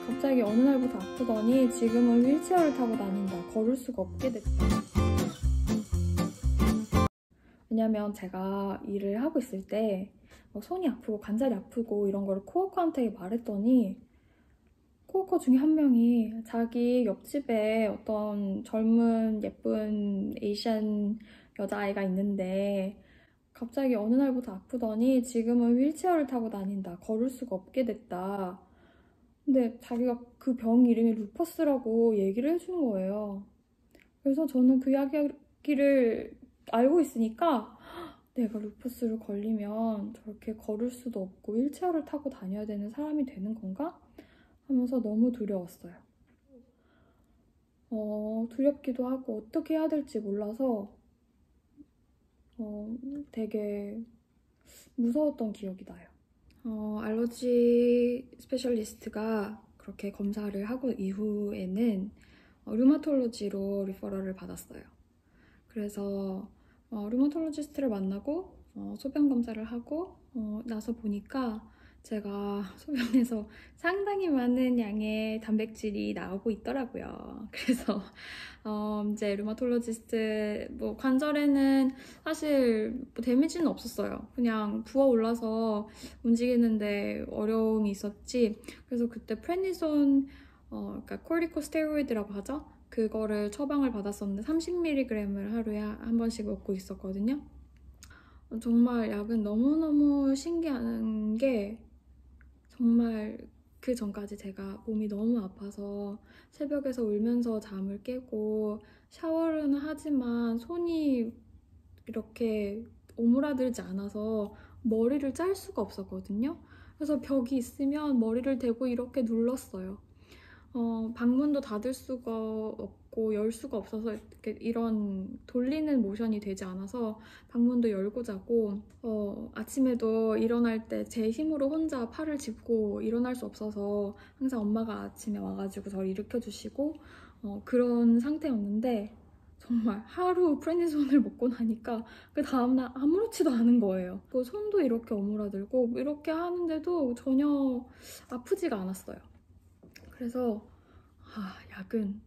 갑자기 어느 날부터 아프더니 지금은 휠체어를 타고 다닌다. 걸을 수가 없게 됐다. 왜냐면 제가 일을 하고 있을 때 손이 아프고 관절이 아프고 이런 거를 코워커한테 말했더니 코워커 중에 한 명이 자기 옆집에 어떤 젊은 예쁜 에이시안 여자아이가 있는데 갑자기 어느 날부터 아프더니 지금은 휠체어를 타고 다닌다. 걸을 수가 없게 됐다. 근데 자기가 그 병 이름이 루퍼스라고 얘기를 해주는 거예요. 그래서 저는 그 이야기를 알고 있으니까 내가 루퍼스를 걸리면 저렇게 걸을 수도 없고 휠체어를 타고 다녀야 되는 사람이 되는 건가? 하면서 너무 두려웠어요. 두렵기도 하고 어떻게 해야 될지 몰라서 되게 무서웠던 기억이 나요. 알러지 스페셜리스트가 그렇게 검사를 하고 이후에는 류마톨로지로 리퍼럴을 받았어요. 그래서 류마톨로지스트를 만나고 소변 검사를 하고 나서 보니까 제가 소변에서 상당히 많은 양의 단백질이 나오고 있더라고요. 그래서 이제 류마톨로지스트 관절에는 사실 데미지는 없었어요. 그냥 부어올라서 움직이는데 어려움이 있었지. 그래서 그때 프레니손 그러니까 코르티코스테로이드라고 하죠. 그거를 처방을 받았었는데 30mg을 하루에 한 번씩 먹고 있었거든요. 정말 약은 너무너무 신기한 게 정말 그 전까지 제가 몸이 너무 아파서 새벽에서 울면서 잠을 깨고 샤워는 하지만 손이 이렇게 오므라들지 않아서 머리를 짤 수가 없었거든요. 그래서 벽이 있으면 머리를 대고 이렇게 눌렀어요. 방문도 닫을 수가 없고 열 수가 없어서 이런 돌리는 모션이 되지 않아서 방문도 열고 자고 아침에도 일어날 때 제 힘으로 혼자 팔을 짚고 일어날 수 없어서 항상 엄마가 아침에 와가지고 저를 일으켜주시고 그런 상태였는데 정말 하루 프레니손을 먹고 나니까 그 다음날 아무렇지도 않은 거예요. 그 손도 이렇게 오므라들고 이렇게 하는데도 전혀 아프지가 않았어요. 그래서 약은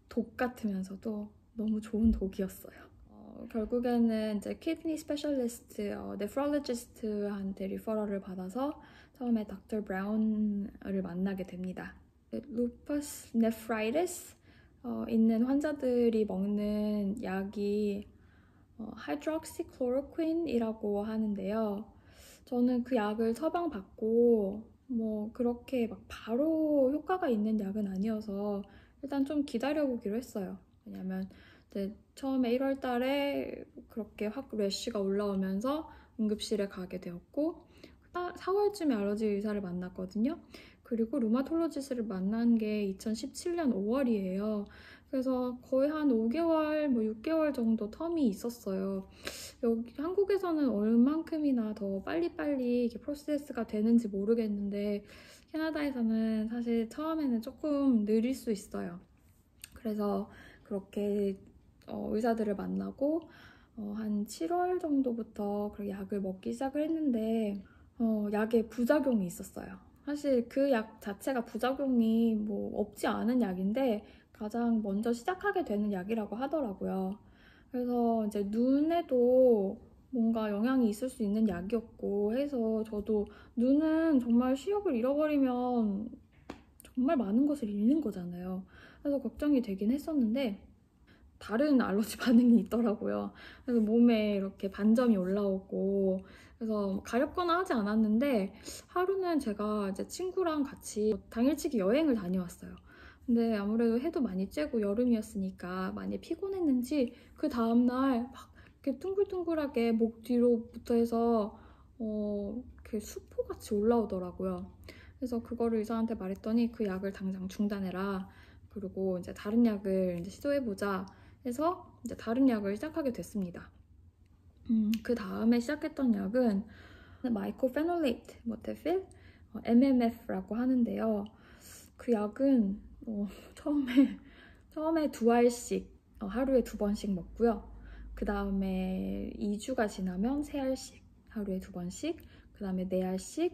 독 같으면서도 너무 좋은 독이었어요. 결국에는 이제 키드니 스페셜리스트, 네프롤로지스트한테 리퍼럴을 받아서 처음에 닥터 브라운을 만나게 됩니다. 루퍼스 네프라이티스 있는 환자들이 먹는 약이 하이드록시클로로퀸이라고 하는데요. 저는 그 약을 처방받고 그렇게 바로 효과가 있는 약은 아니어서 일단 좀 기다려보기로 했어요. 왜냐면 이제 처음에 1월 달에 그렇게 확 래쉬가 올라오면서 응급실에 가게 되었고 4월쯤에 알러지 의사를 만났거든요. 그리고 루마톨로지스트를 만난 게 2017년 5월이에요. 그래서 거의 한 5개월, 6개월 정도 텀이 있었어요. 여기 한국에서는 얼만큼이나 더 빨리빨리 이게 프로세스가 되는지 모르겠는데 캐나다에서는 사실 처음에는 조금 느릴 수 있어요. 그래서 그렇게 의사들을 만나고 한 7월 정도부터 그렇게 약을 먹기 시작을 했는데 약에 부작용이 있었어요. 사실 그 약 자체가 부작용이 없지 않은 약인데 가장 먼저 시작하게 되는 약이라고 하더라고요. 그래서 이제 눈에도 뭔가 영향이 있을 수 있는 약이었고 해서 저도 눈은 정말視力을 잃어버리면 정말 많은 것을 잃는 거잖아요. 그래서 걱정이 되긴 했었는데 다른 알러지 반응이 있더라고요. 그래서 몸에 이렇게 반점이 올라오고 그래서 가렵거나 하지 않았는데 하루는 제가 이제 친구랑 같이 당일치기 여행을 다녀왔어요. 근데 아무래도 해도 많이 쬐고 여름이었으니까 많이 피곤했는지 그 다음날 막 이렇게 둥글둥글하게 목 뒤로부터 해서 이렇게 수포같이 올라오더라고요. 그래서 그거를 의사한테 말했더니 그 약을 당장 중단해라. 그리고 이제 다른 약을 이제 시도해보자 해서 이제 다른 약을 시작하게 됐습니다. 그 다음에 시작했던 약은 마이코페놀레이트, 모테필, MMF라고 하는데요. 그 약은 처음에 2알씩 하루에 2번씩 먹고요. 그 다음에 2주가 지나면 3알씩 하루에 2번씩, 그 다음에 4알씩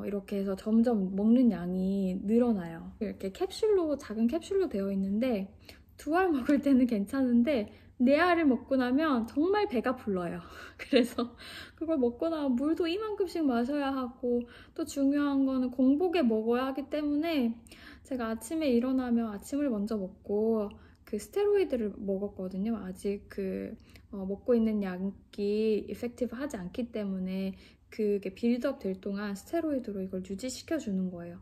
이렇게 해서 점점 먹는 양이 늘어나요. 이렇게 캡슐로, 작은 캡슐로 되어 있는데 2알 먹을 때는 괜찮은데 4알을 먹고 나면 정말 배가 불러요. 그래서 그걸 먹고 나면 물도 이만큼씩 마셔야 하고, 또 중요한 거는 공복에 먹어야 하기 때문에 제가 아침에 일어나면 아침을 먼저 먹고 그 스테로이드를 먹었거든요. 아직 먹고 있는 약이 이펙티브 하지 않기 때문에 그게 빌드업 될 동안 스테로이드로 이걸 유지시켜 주는 거예요.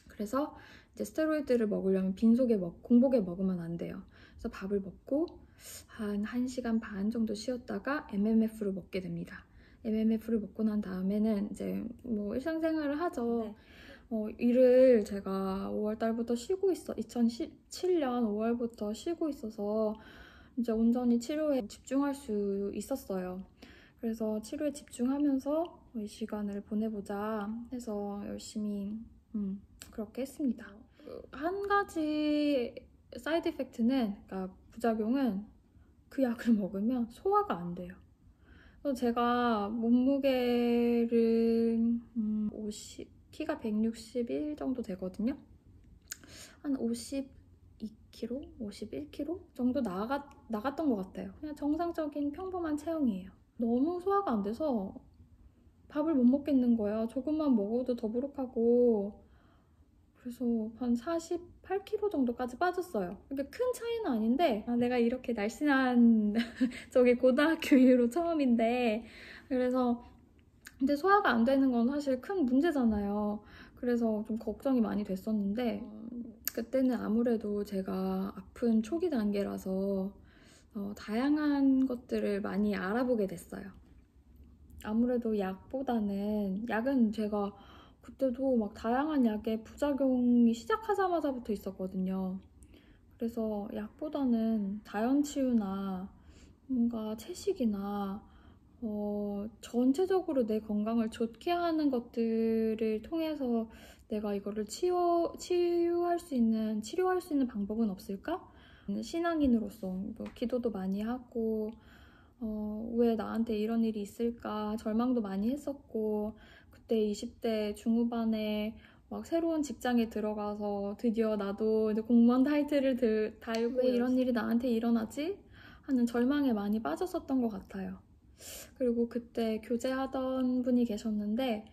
그래서 이제 스테로이드를 먹으려면 빈속에 공복에 먹으면 안 돼요. 그래서 밥을 먹고 한 1시간 반 정도 쉬었다가 MMF를 먹게 됩니다. MMF를 먹고 난 다음에는 이제 뭐 일상생활을 하죠. 네. 일을 제가 5월달부터 쉬고 있어. 2017년 5월부터 쉬고 있어서 이제 온전히 치료에 집중할 수 있었어요. 그래서 치료에 집중하면서 이 시간을 보내보자 해서 열심히 그렇게 했습니다. 한 가지 사이드 이펙트는, 그러니까 부작용은 그 약을 먹으면 소화가 안 돼요. 그래서 제가 몸무게를 키가 161 정도 되거든요. 한 52kg, 51kg 정도 나갔던 것 같아요. 그냥 정상적인 평범한 체형이에요. 너무 소화가 안 돼서 밥을 못 먹겠는 거예요. 조금만 먹어도 더부룩하고. 그래서 한 48kg 정도까지 빠졌어요. 이게 큰 차이는 아닌데, 내가 이렇게 날씬한 저기 고등학교 이후로 처음인데, 그래서 근데 소화가 안 되는 건 사실 큰 문제잖아요. 그래서 좀 걱정이 많이 됐었는데, 그때는 아무래도 제가 아픈 초기 단계라서 다양한 것들을 많이 알아보게 됐어요. 아무래도 약은 제가 그때도 막 다양한 약의 부작용이 시작하자마자부터 있었거든요. 그래서 약보다는 자연치유나 뭔가 채식이나 전체적으로 내 건강을 좋게 하는 것들을 통해서 내가 이거를 치료할 수 있는 방법은 없을까? 신앙인으로서 뭐 기도도 많이 하고, 왜 나한테 이런 일이 있을까 절망도 많이 했었고, 그때 20대 중후반에 막 새로운 직장에 들어가서 드디어 나도 이제 공무원 타이틀을 달고 왜 이런 일이 나한테 일어나지? 하는 절망에 많이 빠졌었던 것 같아요. 그리고 그때 교제하던 분이 계셨는데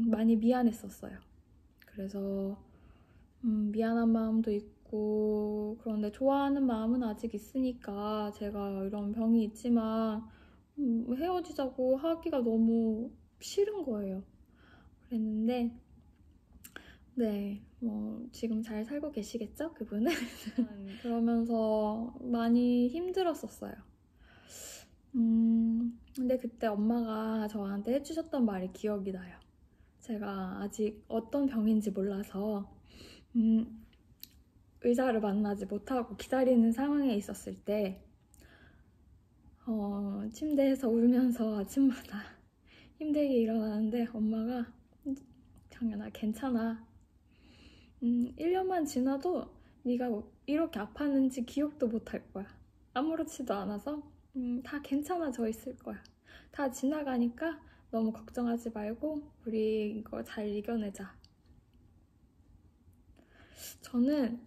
많이 미안했었어요. 그래서 미안한 마음도 있고, 그런데 좋아하는 마음은 아직 있으니까 제가 이런 병이 있지만 헤어지자고 하기가 너무 싫은 거예요. 그랬는데 네, 지금 잘 살고 계시겠죠? 그분은? 그러면서 많이 힘들었었어요. 근데 그때 엄마가 저한테 해주셨던 말이 기억이 나요. 제가 아직 어떤 병인지 몰라서 의사를 만나지 못하고 기다리는 상황에 있었을 때 침대에서 울면서 아침마다 힘들게 일어나는데 엄마가 정연아 괜찮아. 1년만 지나도 네가 이렇게 아팠는지 기억도 못할 거야. 아무렇지도 않아서 다 괜찮아져 있을 거야. 다 지나가니까 너무 걱정하지 말고 우리 이거 잘 이겨내자. 저는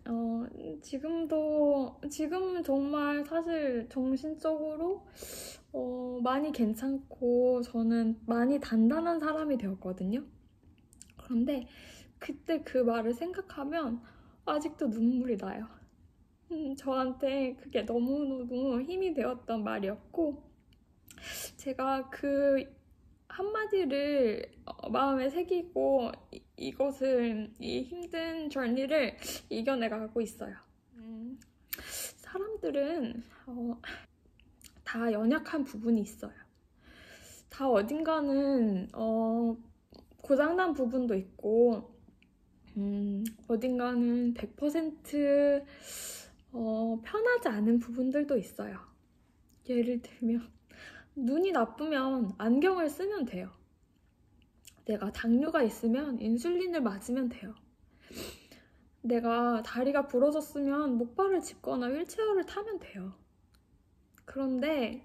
지금은 정말 사실 정신적으로 많이 괜찮고 저는 많이 단단한 사람이 되었거든요. 그런데 그때 그 말을 생각하면 아직도 눈물이 나요. 저한테 그게 너무너무 힘이 되었던 말이었고, 제가 그 한마디를 마음에 새기고 이 힘든 저니를 이겨내가고 있어요. 사람들은 다 연약한 부분이 있어요. 다 어딘가는 고장난 부분도 있고, 어딘가는 100% 편하지 않은 부분들도 있어요. 예를 들면 눈이 나쁘면 안경을 쓰면 돼요. 내가 당뇨가 있으면 인슐린을 맞으면 돼요. 내가 다리가 부러졌으면 목발을 짚거나 휠체어를 타면 돼요. 그런데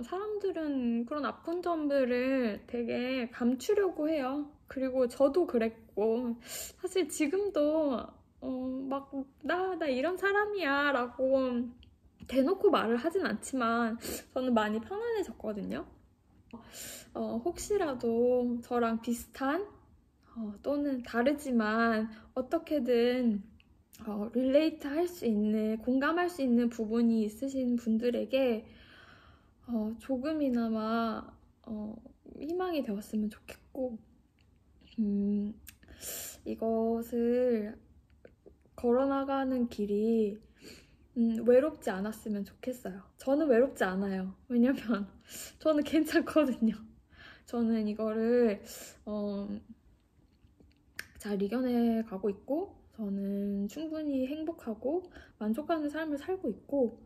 사람들은 그런 아픈 점들을 되게 감추려고 해요. 그리고 저도 그랬고, 사실 지금도, 나 이런 사람이야 라고 대놓고 말을 하진 않지만, 저는 많이 편안해졌거든요. 혹시라도 저랑 비슷한, 또는 다르지만, 어떻게든 릴레이트 할 수 있는, 공감할 수 있는 부분이 있으신 분들에게 조금이나마 희망이 되었으면 좋겠고, 이것을 걸어나가는 길이 외롭지 않았으면 좋겠어요. 저는 외롭지 않아요. 왜냐면 저는 괜찮거든요. 저는 이거를 잘 이겨내 가고 있고, 저는 충분히 행복하고 만족하는 삶을 살고 있고,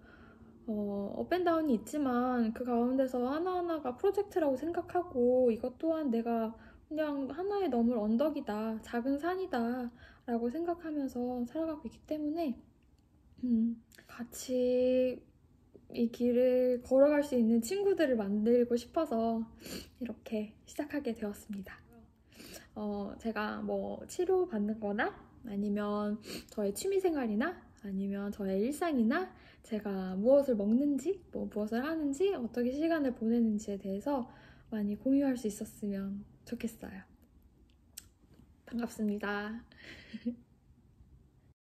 업앤다운이 있지만 그 가운데서 하나하나가 프로젝트라고 생각하고, 이것 또한 내가 그냥 하나의 넘을 언덕이다, 작은 산이다 라고 생각하면서 살아가고 있기 때문에 같이 이 길을 걸어갈 수 있는 친구들을 만들고 싶어서 이렇게 시작하게 되었습니다. 제가 뭐 치료받는 거나 아니면 저의 취미생활이나 아니면 저의 일상이나 제가 무엇을 먹는지, 무엇을 하는지, 어떻게 시간을 보내는지에 대해서 많이 공유할 수 있었으면 좋겠어요. 반갑습니다.